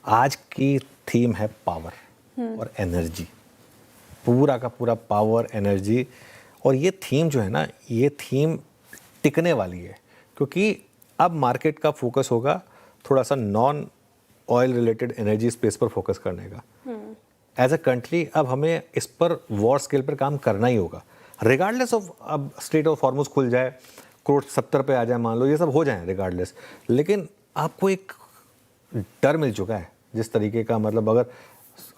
आज की थीम है पावर और एनर्जी, पूरा का पूरा पावर एनर्जी। और ये थीम जो है ना, ये थीम टिकने वाली है, क्योंकि अब मार्केट का फोकस होगा थोड़ा सा non oil related energy space पर फोकस करने का। एज अ कंट्री अब हमें इस पर वॉर स्केल पर काम करना ही होगा, रिगार्डलेस ऑफ अब स्ट्रेट ऑफ हॉर्मुज खुल जाए, क्रूड 70 पे आ जाए, मान लो ये सब हो जाए रिगार्डलेस, लेकिन आपको एक डर मिल चुका है जिस तरीके का, मतलब अगर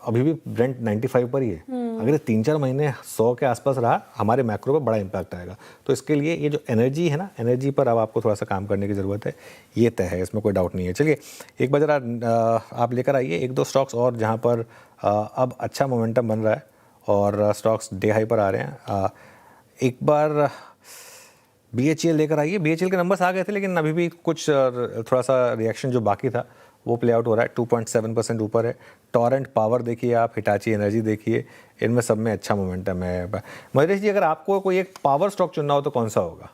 अभी भी ब्रेंट 95 पर ही है, अगर 3-4 महीने 100 के आसपास रहा, हमारे मैक्रो पर बड़ा इम्पैक्ट आएगा। तो इसके लिए ये जो एनर्जी है ना, एनर्जी पर अब आपको थोड़ा सा काम करने की ज़रूरत है, ये तय है, इसमें कोई डाउट नहीं है। चलिए एक बार जरा आप लेकर आइए एक दो स्टॉक्स और जहाँ पर अब अच्छा मोमेंटम बन रहा है और स्टॉक्स डे हाई पर आ रहे हैं। एक बार BHEL लेकर आइए। BHEL के नंबर्स आ गए थे, लेकिन अभी भी कुछ थोड़ा सा रिएक्शन जो बाकी था वो प्ले आउट हो रहा है। 2.7% ऊपर है। टॉरेंट पावर देखिए आप, हिटाची एनर्जी देखिए, इनमें सब में अच्छा मोमेंटम है। महेश जी, अगर आपको कोई एक पावर स्टॉक चुनना हो तो कौन सा होगा?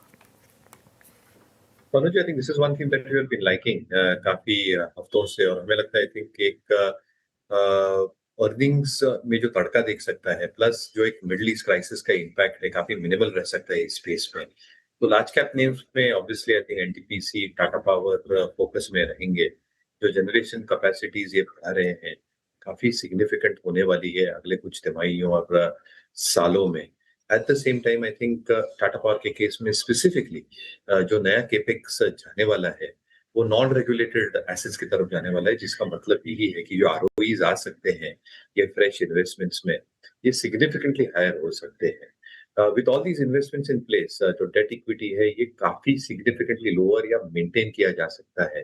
Manoj, I think this is one thing that we have been liking काफी हफ्तों से, और हमें लगता है आई थिंक एक अर्निंग्स में जो तड़का देख सकता है, प्लस जो एक मिडिल ईस्ट क्राइसिस का इम्पैक्ट है काफी मिनिमल रह सकता है इस स्पेस में। तो लार्ज कैप नेम्स में obviously I think NTPC, Tata power focus में रहेंगे। जो जनरेशन कैपेसिटीज ये बढ़ा रहे हैं काफी सिग्निफिकेंट होने वाली है अगले कुछ तिमाहियों और सालों में। At the same time I think Tata power के केस में स्पेसिफिकली जो नया केपेक्स जाने वाला है वो नॉन रेगुलेटेड एसेट्स की तरफ जाने वाला है, जिसका मतलब यही है कि जो आरओईज आ सकते हैं ये फ्रेश इन्वेस्टमेंट्स में, ये सिग्निफिकेंटली हायर हो सकते हैं। With all these investments in place, जो डेट इक्विटी है ये काफी सिग्निफिकेंटली लोअर या मेंटेन किया जा सकता है,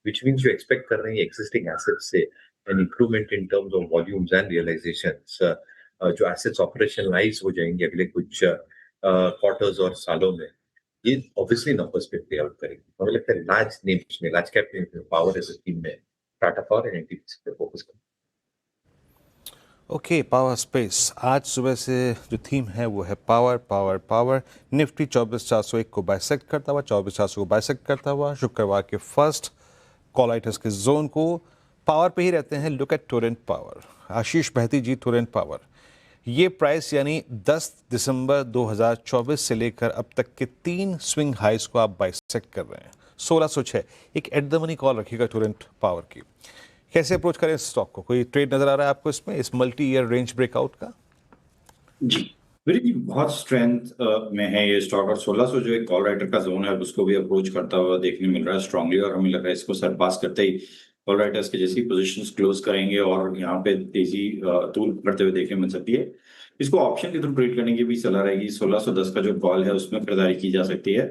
विच मीन्स जो एक्सपेक्ट कर रहे हैं एक्सिस्टिंग एसेट्स से an improvement in terms of volumes and realisations, जो एसेट्स ऑपरेशनलाइज हो जाएंगे अगले कुछ क्वार्टर्स और सालों में, ये ऑब्वियसली नंबर्स पे प्ले आउट करेंगे। हमें लगता है लार्ज नेम्स में, लार्ज कैप नेम्स में पावर एज अ थीम में टाटा पावर एंड एनटीपीसी पे फोकस करें। ओके, पावर स्पेस आज सुबह से जो थीम है वो है पावर पावर पावर। निफ्टी 24,401 को बाइसेक्ट करता हुआ, 24,400 को बाइसेक्ट करता हुआ शुक्रवार के फर्स्ट कॉल आइटर्स के जोन को पावर पे ही रहते हैं। लुक एट टोरेंट पावर, आशीष बहती जी, टोरेंट पावर। ये प्राइस यानी 10 दिसंबर 2024 से लेकर अब तक के 3 स्विंग हाइस को आप बाइसेक्ट कर रहे हैं। 1606 एक एट द मनी कॉल रखिएगा टोरेंट पावर की। कैसे अप्रोच करें इस स्टॉक को? कोई ट्रेड नजर आ रहा है आपको इसमें, इस मल्टी ईयर रेंज ब्रेकआउट का? जी, मेरी जी बहुत स्ट्रेंथ में है ये स्टॉक, और 1600 जो एक कॉल राइटर का जोन है उसको भी अप्रोच करता हुआ देखने मिल रहा है स्ट्रांगली, और हमें लग रहा है इसको सरपास करते ही कॉल राइटर्स के जैसी पोजीशंस क्लोज करेंगे और यहाँ पे तेजी तूल करते हुए देखने मिल सकती है। इसको ऑप्शन के थ्रू ट्रेड करने की भी सलाह रहेगी। 1610 का जो कॉल है उसमें खरीदारी की जा सकती है।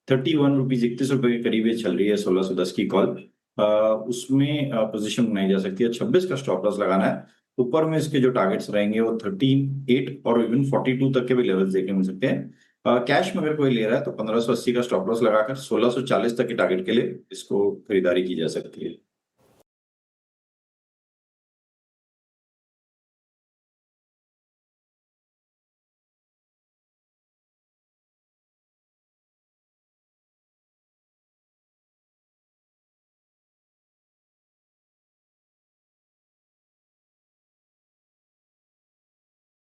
31 रुपीज 31 रुपए के करीब ये चल रही है 1610 की कॉल, उसमें पोजीशन बनाई जा सकती है। 26 का स्टॉप लॉस लगाना है। ऊपर में इसके जो टारगेट्स रहेंगे वो 13, 8 और इवन 42 तक के भी लेवल्स देखने मिल सकते हैं। कैश में अगर कोई ले रहा है तो 1580 का स्टॉप लॉस लगाकर 1640 तक के टारगेट के लिए इसको खरीदारी की जा सकती है।